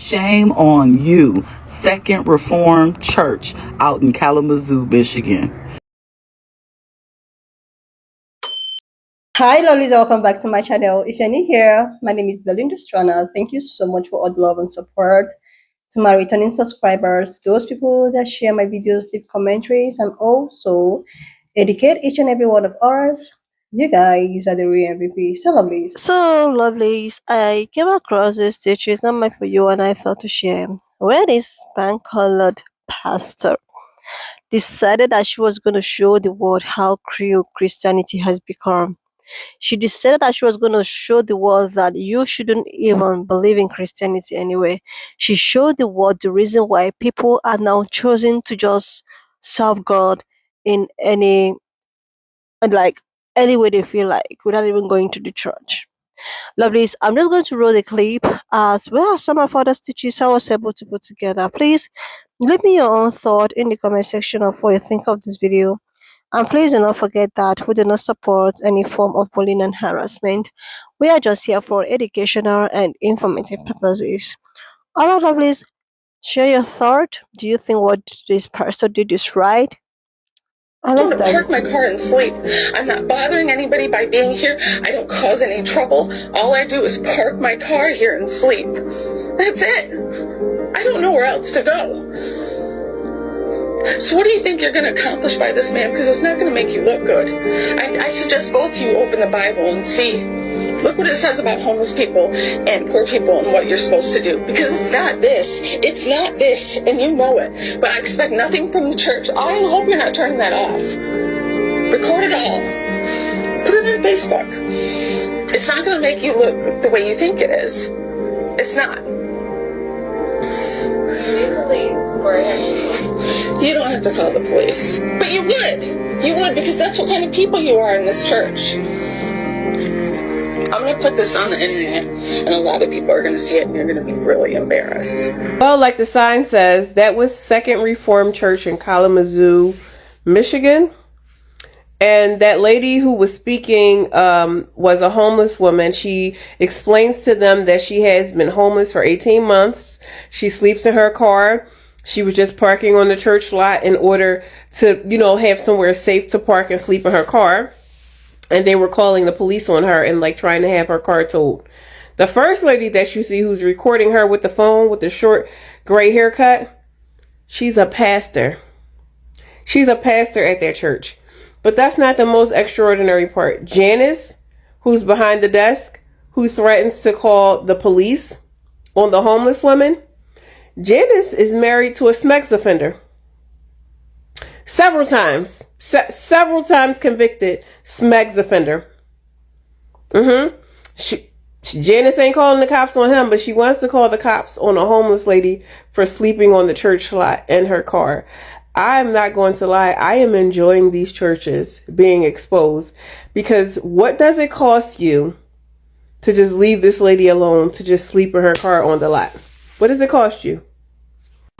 Shame on you, Second Reformed Church out in Kalamazoo, Michigan. Hi lovelies, welcome back to my channel. If you're new here, my name is Belinda Strana. Thank you so much for all the love and support. To my returning subscribers, those people that share my videos, leave commentaries, and also educate each and every one of us. You guys are the real MVP. So lovelies, I came across this teaching not meant for you, and I thought to share. Where this pan-colored pastor decided that she was going to show the world how cruel Christianity has become. She decided that she was going to show the world that you shouldn't even believe in Christianity anyway. She showed the world the reason why people are now choosing to just serve God in like any way they feel like without even going to the church. Lovelies, I'm just going to roll the clip as well as some of other stitches I was able to put together. Please leave me your own thought in the comment section of what you think of this video. And please do not forget that we do not support any form of bullying and harassment. We are just here for educational and informative purposes. Alright, lovelies, share your thought. Do you think what this person did is right? I'm going to park my car and sleep. I'm not bothering anybody by being here. I don't cause any trouble. All I do is park my car here and sleep. That's it. I don't know where else to go. So what do you think you're going to accomplish by this, man? Because it's not going to make you look good. I suggest both you open the Bible and see. Look what it says about homeless people and poor people and what you're supposed to do. Because it's not this. It's not this. And you know it. But I expect nothing from the church. I hope you're not turning that off. Record it all. Put it on Facebook. It's not going to make you look the way you think it is. It's not. You don't have to call the police. But you would. You would, because that's what kind of people you are in this church. I'm going to put this on the internet, and a lot of people are going to see it, and you're going to be really embarrassed. Well, like the sign says, that was Second Reformed Church in Kalamazoo, Michigan. And that lady who was speaking was a homeless woman. She explains to them that she has been homeless for 18 months. She sleeps in her car. She was just parking on the church lot in order to, have somewhere safe to park and sleep in her car. And they were calling the police on her and like trying to have her car towed. The first lady that you see who's recording her with the phone with the short gray haircut, she's a pastor. She's a pastor at their church. But that's not the most extraordinary part. Janice, who's behind the desk, who threatens to call the police on the homeless woman, Janice is married to a SMEX offender. Several times convicted SMEX offender. Janice ain't calling the cops on him, but she wants to call the cops on a homeless lady for sleeping on the church lot in her car. I'm not going to lie. I am enjoying these churches being exposed, because what does it cost you to just leave this lady alone to just sleep in her car on the lot? What does it cost you?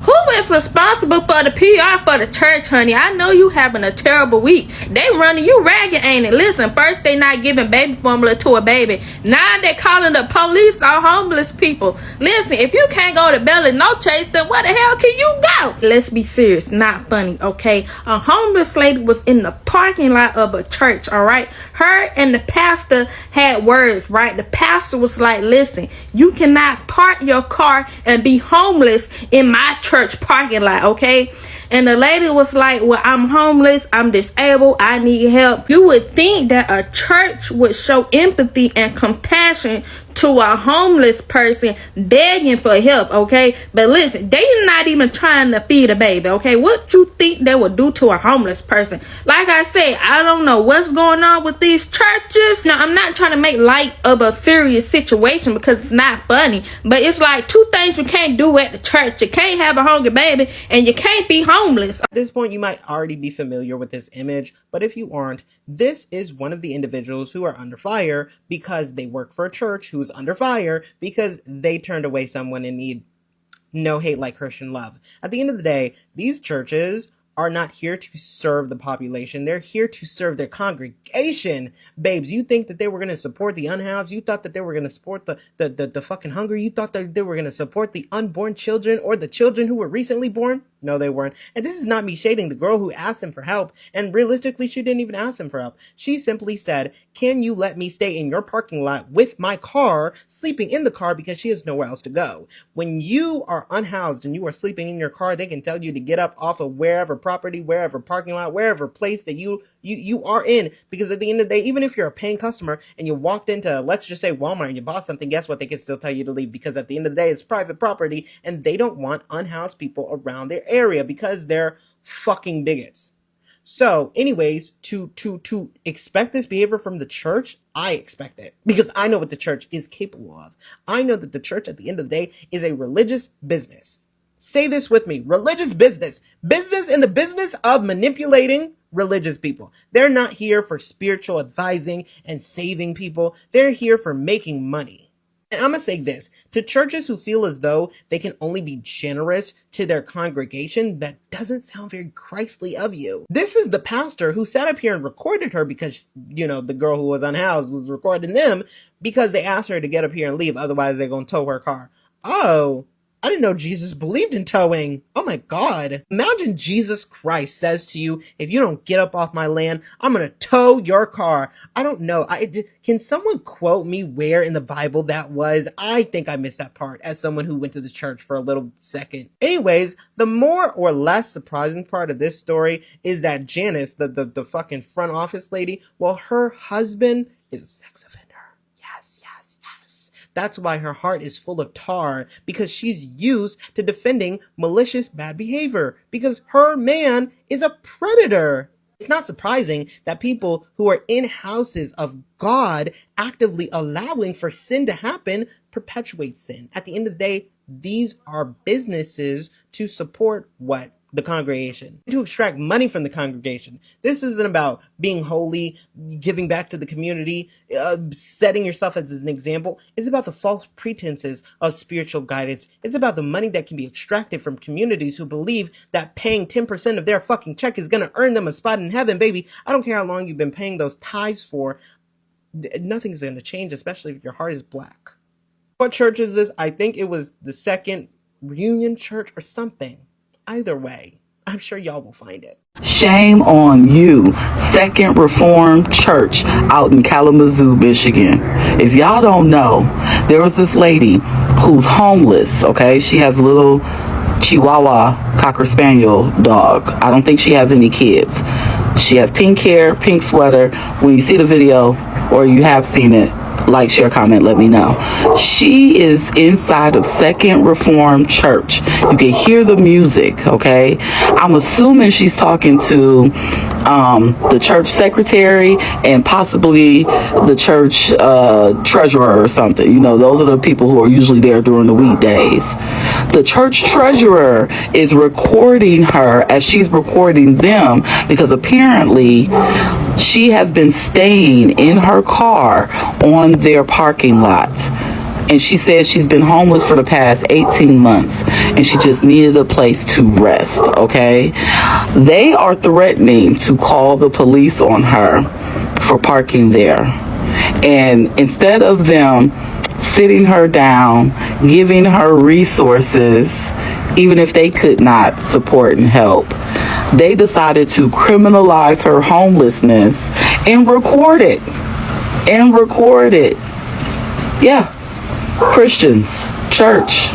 Who is responsible for the PR for the church, honey? I know you having a terrible week. They running you ragged, ain't it? Listen, first they not giving baby formula to a baby. Now they calling the police on homeless people. Listen, if you can't go to Belly No Chase, then where the hell can you go? Let's be serious, not funny, okay? A homeless lady was in the parking lot of a church, all right? Her and the pastor had words, right? The pastor was like, listen, you cannot park your car and be homeless in my church parking lot, okay? And the lady was like, well, I'm homeless, I'm disabled, I need help. You would think that a church would show empathy and compassion to a homeless person begging for help, okay? But listen, they not even trying to feed a baby, okay? What you think they would do to a homeless person? Like I said, I don't know what's going on with these churches. Now, I'm not trying to make light of a serious situation because it's not funny, but it's like two things you can't do at the church. You can't have a hungry baby and you can't be homeless. At this point, you might already be familiar with this image, but if you aren't, this is one of the individuals who are under fire because they work for a church who's under fire because they turned away someone in need. No hate like Christian love. At the end of the day, these churches are not here to serve the population. They're here to serve their congregation. Babes, you think that they were going to support the unhoused? You thought that they were going to support the fucking hungry? You thought that they were going to support the unborn children or the children who were recently born? No, they weren't. And this is not me shading the girl who asked him for help. And realistically, she didn't even ask him for help. She simply said, can you let me stay in your parking lot with my car, sleeping in the car because she has nowhere else to go? When you are unhoused and you are sleeping in your car, they can tell you to get up off of wherever property, wherever parking lot, wherever place that you are in. Because at the end of the day, even if you're a paying customer and you walked into, let's just say Walmart, and you bought something, guess what? They can still tell you to leave, because at the end of the day, it's private property and they don't want unhoused people around their area because they're fucking bigots. So anyways, to expect this behavior from the church, I expect it because I know what the church is capable of. I know that the church at the end of the day is a religious business. Say this with me, religious business. Business in the business of manipulating religious people. They're not here for spiritual advising and saving people. They're here for making money. And I'm going to say this, to churches who feel as though they can only be generous to their congregation, that doesn't sound very Christly of you. This is the pastor who sat up here and recorded her because, the girl who was unhoused was recording them because they asked her to get up here and leave. Otherwise, they're going to tow her car. Oh, I didn't know Jesus believed in towing. Oh my God. Imagine Jesus Christ says to you, if you don't get up off my land, I'm going to tow your car. I don't know. Can someone quote me where in the Bible that was? I think I missed that part as someone who went to the church for a little second. Anyways, the more or less surprising part of this story is that Janice, the fucking front office lady, well, her husband is a sex offender. Yes. That's why her heart is full of tar, because she's used to defending malicious bad behavior, because her man is a predator. It's not surprising that people who are in houses of God actively allowing for sin to happen perpetuate sin. At the end of the day, these are businesses to support what? The congregation, to extract money from the congregation. This isn't about being holy, giving back to the community, setting yourself as an example. It's about the false pretenses of spiritual guidance. It's about the money that can be extracted from communities who believe that paying 10% of their fucking check is going to earn them a spot in heaven, baby. I don't care how long you've been paying those tithes for. Nothing's going to change, especially if your heart is black. What church is this? I think it was the Second Reunion Church or something. Either way, I'm sure y'all will find it. Shame on you, Second Reformed Church out in Kalamazoo, Michigan. If y'all don't know, there was this lady who's homeless, okay? She has a little Chihuahua Cocker Spaniel dog. I don't think she has any kids. She has pink hair, pink sweater. When you see the video, or you have seen it, like, share, comment, let me know. She is inside of Second Reformed Church. You can hear the music, okay? I'm assuming she's talking to the church secretary and possibly the church treasurer or something. Those are the people who are usually there during the weekdays. The church treasurer is recording her as she's recording them because apparently she has been staying in her car on their parking lot. And she says she's been homeless for the past 18 months and she just needed a place to rest, okay? They are threatening to call the police on her for parking there. And instead of them sitting her down, giving her resources, even if they could not support and help, they decided to criminalize her homelessness and record it. Yeah. Christians, church,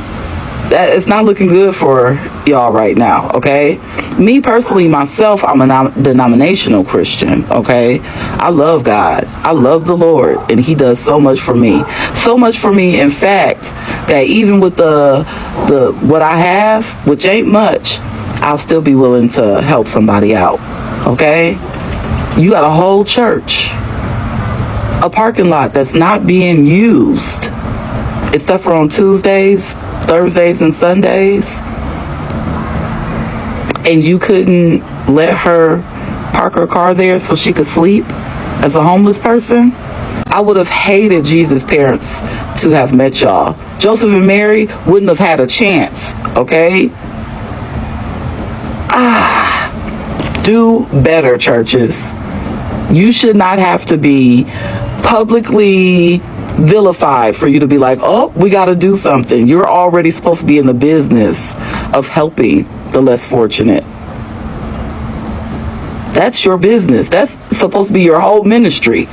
that is not looking good for y'all right now, okay? Me personally, myself, I'm a denominational Christian, okay? I love God. I love the Lord, and he does so much for me. So much for me, in fact, that even with the what I have, which ain't much, I'll still be willing to help somebody out, okay? You got a whole church, a parking lot that's not being used, except for on Tuesdays, Thursdays, and Sundays, and you couldn't let her park her car there so she could sleep as a homeless person? I would have hated Jesus' parents to have met y'all. Joseph and Mary wouldn't have had a chance, okay? Do better, churches. You should not have to be publicly vilified for you to be like, oh, we got to do something. You're already supposed to be in the business of helping the less fortunate. That's your business. That's supposed to be your whole ministry.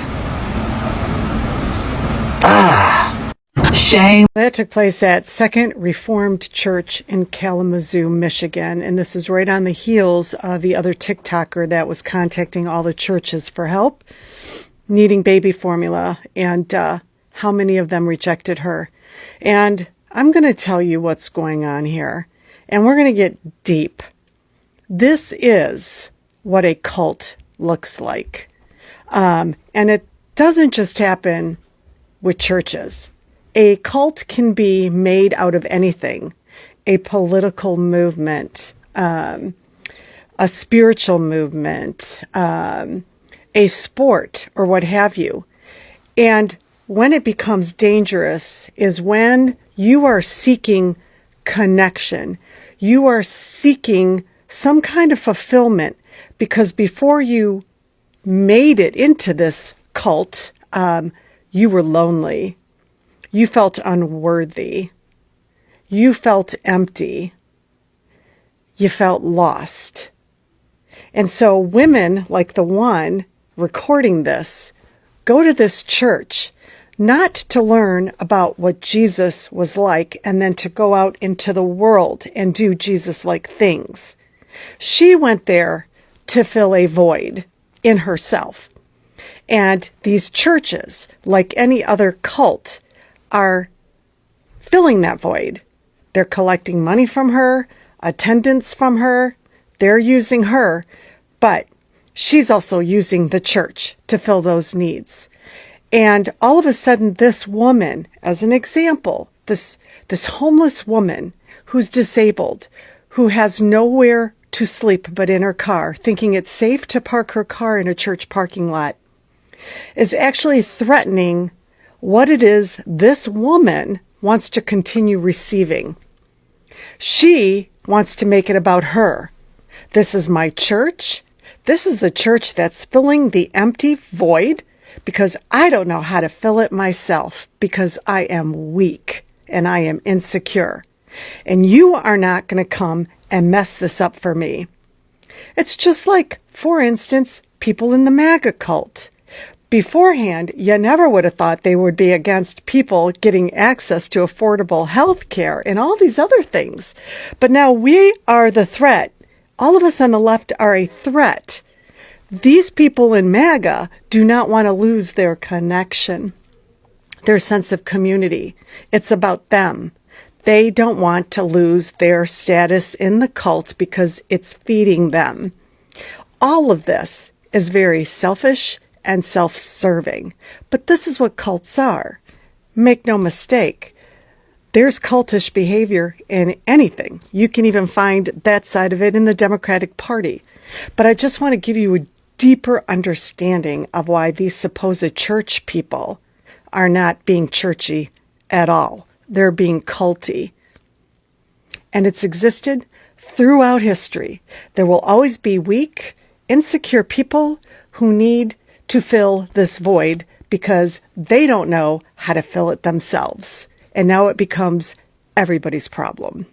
Shame. That took place at Second Reformed Church in Kalamazoo, Michigan. And this is right on the heels of the other TikToker that was contacting all the churches for help, needing baby formula, and how many of them rejected her. And I'm going to tell you what's going on here. And we're going to get deep. This is what a cult looks like. And it doesn't just happen with churches. A cult can be made out of anything: a political movement, a spiritual movement, a sport, or what have you. And when it becomes dangerous is when you are seeking connection. You are seeking some kind of fulfillment, because before you made it into this cult, you were lonely. You felt unworthy. You felt empty. You felt lost. And so women like the one recording this go to this church not to learn about what Jesus was like and then to go out into the world and do Jesus-like things. She went there to fill a void in herself. And these churches, like any other cult, are filling that void. They're collecting money from her, attendance from her. They're using her, but she's also using the church to fill those needs. And all of a sudden, this woman, as an example, this homeless woman who's disabled, who has nowhere to sleep but in her car, thinking it's safe to park her car in a church parking lot, is actually threatening what it is this woman wants to continue receiving. She wants to make it about her. This is my church. This is the church that's filling the empty void because I don't know how to fill it myself, because I am weak and I am insecure. And you are not going to come and mess this up for me. It's just like, for instance, people in the MAGA cult. Beforehand, you never would have thought they would be against people getting access to affordable health care and all these other things. But now we are the threat. All of us on the left are a threat. These people in MAGA do not want to lose their connection, their sense of community. It's about them. They don't want to lose their status in the cult because it's feeding them. All of this is very selfish and self-serving. But this is what cults are. Make no mistake. There's cultish behavior in anything. You can even find that side of it in the Democratic Party. But I just want to give you a deeper understanding of why these supposed church people are not being churchy at all. They're being culty. And it's existed throughout history. There will always be weak, insecure people who need to fill this void because they don't know how to fill it themselves. And now it becomes everybody's problem.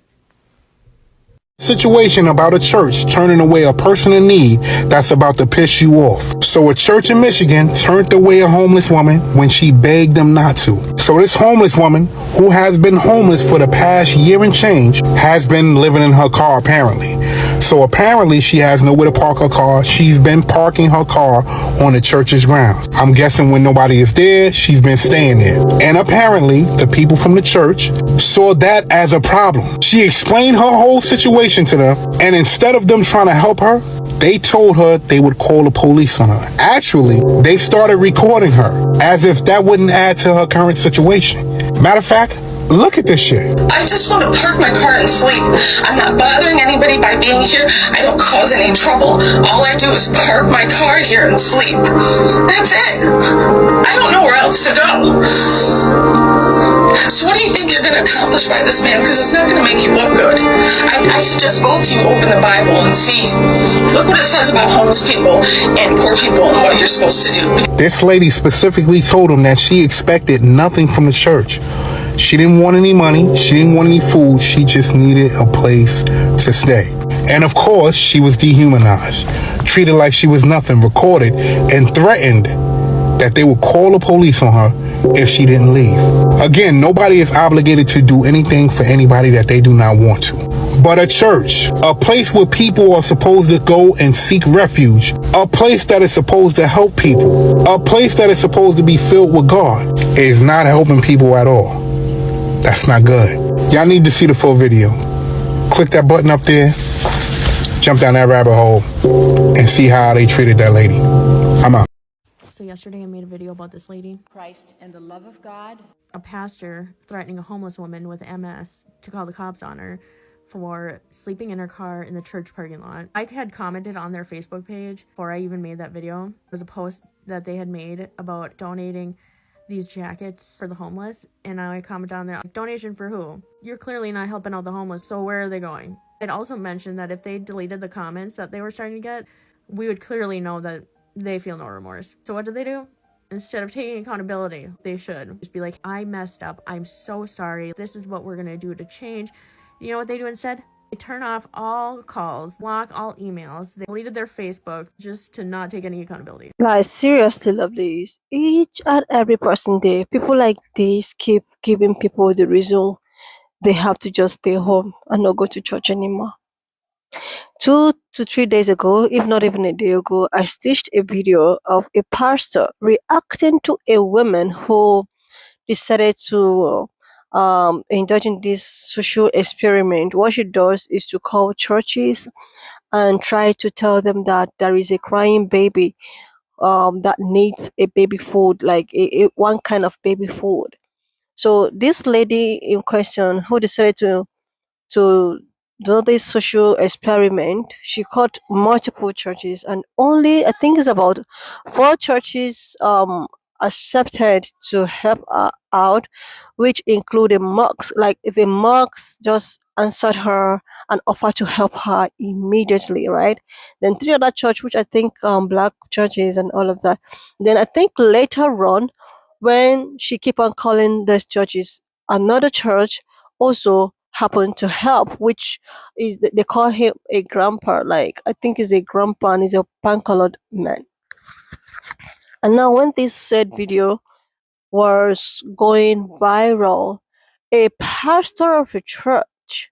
Situation about a church turning away a person in need that's about to piss you off. So a church in Michigan turned away a homeless woman when she begged them not to. So this homeless woman, who has been homeless for the past year and change, has been living in her car apparently. So apparently she has nowhere to park her car. She's been parking her car on the church's grounds. I'm guessing when nobody is there, she's been staying there. And apparently the people from the church saw that as a problem. She explained her whole situation to them, and instead of them trying to help her, they told her they would call the police on her. Actually, they started recording her as if that wouldn't add to her current situation. Matter of fact, look at this shit. I just want to park my car and sleep. I'm not bothering anybody by being here. I don't cause any trouble. All I do is park my car here and sleep. That's it. I don't know where else to go. So what do you think you're going to accomplish by this, man? Because it's not going to make you look good. I suggest both of you open the Bible and see. Look what it says about homeless people and poor people and what you're supposed to do. This lady specifically told him that she expected nothing from the church. She didn't want any money. She didn't want any food. She just needed a place to stay. And of course, she was dehumanized, treated like she was nothing, recorded, and threatened that they would call the police on her if she didn't leave. Again, nobody is obligated to do anything for anybody that they do not want to. But a church, a place where people are supposed to go and seek refuge, a place that is supposed to help people, a place that is supposed to be filled with God, is not helping people at all. That's not good. Y'all need to see the full video. Click that button up there, jump down that rabbit hole, and see how they treated that lady. I'm out. So yesterday I made a video about this lady, Christ and the love of God. a pastor threatening a homeless woman with MS to call the cops on her for sleeping in her car in the church parking lot. I had commented on their Facebook page before I even made that video. It was a post that they had made about donating these jackets for the homeless, and I commented on there, donation for who? You're clearly not helping out the homeless, so where are they going? I'd also mentioned that if they deleted the comments that they were starting to get, we would clearly know that they feel no remorse. So what do? Instead of taking accountability, they should just be like, I messed up. I'm so sorry. This is what we're going to do to change. You know what they do instead? They turn off all calls, block all emails. They deleted their Facebook just to not take any accountability. Like, seriously, lovelies. Each and every person there, people like this keep giving people the reason they have to just stay home and not go to church anymore. 2 to 3 days ago, if not even a day ago, I stitched a video of a pastor reacting to a woman who decided to indulge in this social experiment. What she does is to call churches and try to tell them that there is a crying baby that needs a baby food, like a one kind of baby food. So this lady in question who decided to do this social experiment, she called multiple churches, and only I think it's about 4 churches accepted to help her out, which included monks. Like the monks just answered her and offered to help her immediately, right? Then 3 other church, which I think black churches and all of that. Then I think later on, when she keep on calling these churches, another church also happened to help, which is they call him a grandpa. Like I think he's a grandpa and he's a pan-colored man. And now when this said video was going viral, a pastor of a church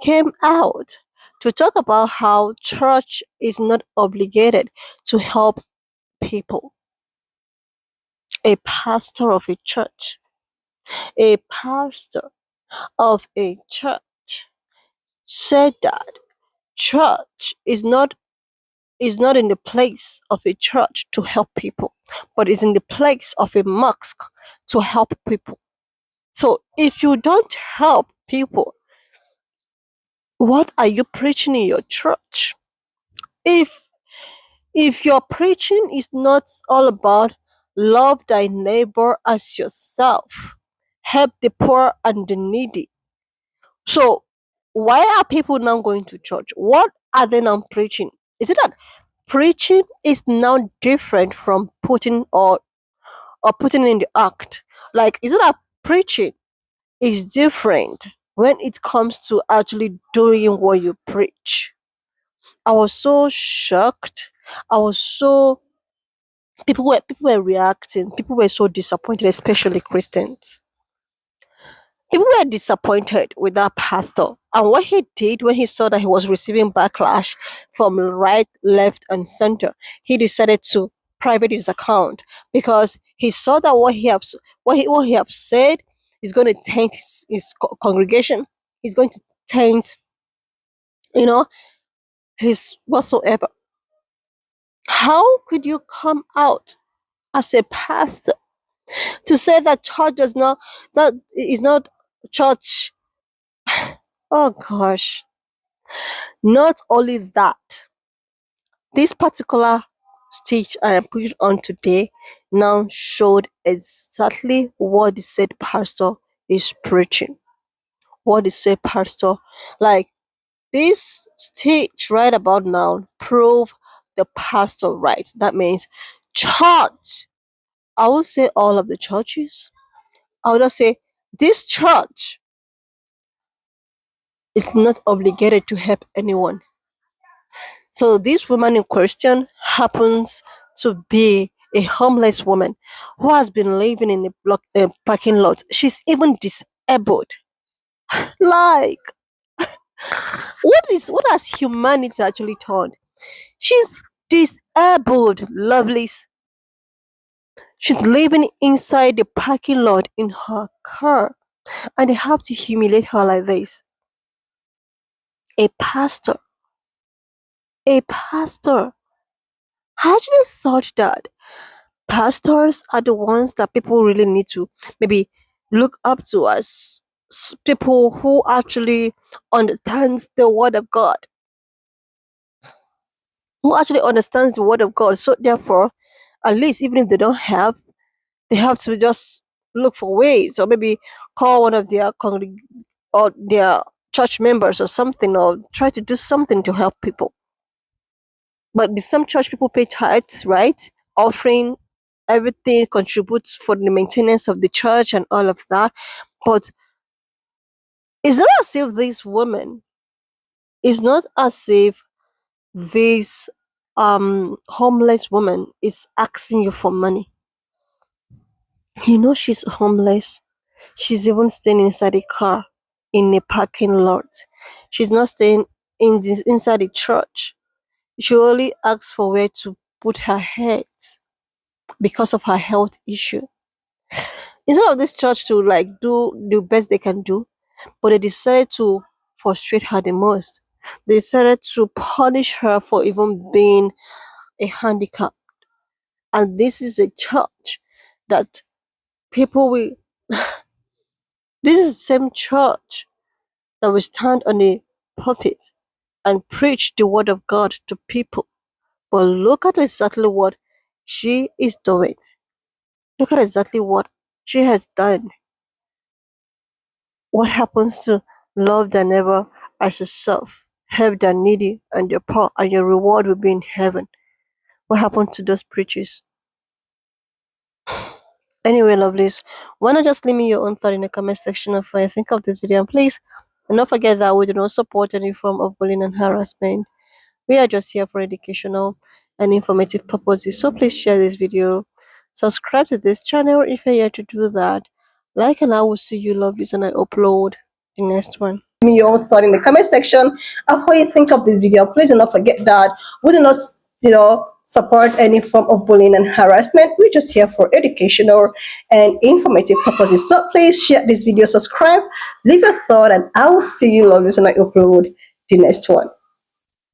came out to talk about how church is not obligated to help people. A pastor of a church, a pastor of a church said that church is not in the place of a church to help people, but is in the place of a mosque to help people. So if you don't help people, what are you preaching in your church? If your preaching is not all about love thy neighbor as yourself, help the poor and the needy, so why are people now going to church? What are they now preaching? Is it that preaching is now different from putting or putting in the act? Like, is it that preaching is different when it comes to actually doing what you preach? I was so shocked. I was so people were reacting. People were so disappointed, especially Christians. People were disappointed with that pastor and what he did when he saw that he was receiving backlash from right, left, and center. He decided to private his account because he saw that what he have said is going to taint his congregation. He's going to taint, you know, his whatsoever. How could you come out as a pastor to say that church does not that is not church? Oh gosh. Not only that, this particular stitch I am putting on today now showed exactly what the said pastor is preaching. What the said pastor, like, this stage right about now prove the pastor right. That means church. I won't say all of the churches. I would just say this church is not obligated to help anyone. So this woman in question happens to be a homeless woman who has been living in a parking lot. She's even disabled. Like, what has humanity actually turned? She's disabled, lovelies. She's living inside the parking lot in her car, and they have to humiliate her like this. A pastor. A pastor. I actually thought that pastors are the ones that people really need to maybe look up to as people who actually understands the word of God, who actually understands the word of God. So therefore, at least even if they don't have, they have to just look for ways, or maybe call one of their or their church members or something, or try to do something to help people. But some church people pay tithes, right? Offering, everything contributes for the maintenance of the church and all of that. But it's not as if this woman, it's not as if this homeless woman is asking you for money. You know she's homeless. She's even staying inside a car in a parking lot. She's not staying inside the church. She only asks for where to put her head because of her health issue. Instead of this church to like do the best they can do, but they decided to frustrate her the most. They decided to punish her for even being a handicap. And this is a church that people will. This is the same church that will stand on a pulpit and preach the word of God to people. But look at exactly what she is doing. Look at exactly what she has done. What happens to love thy neighbor as yourself, help the needy and the poor, and your reward will be in heaven? What happened to those preachers? Anyway, lovelies, why not just leave me your own thought in the comment section of what you think of this video, and please, and don't forget that we do not support any form of bullying and harassment. We are just here for educational and informative purposes. So please share this video, subscribe to this channel if you're here to do that. Like, and I will see you lovelies when I upload the next one. Me your own thought in the comment section of what you think of this video. Please do not forget that we do not, support any form of bullying and harassment. We're just here for educational and informative purposes. So please share this video, subscribe, leave a thought, and I will see you lovelies when I upload the next one.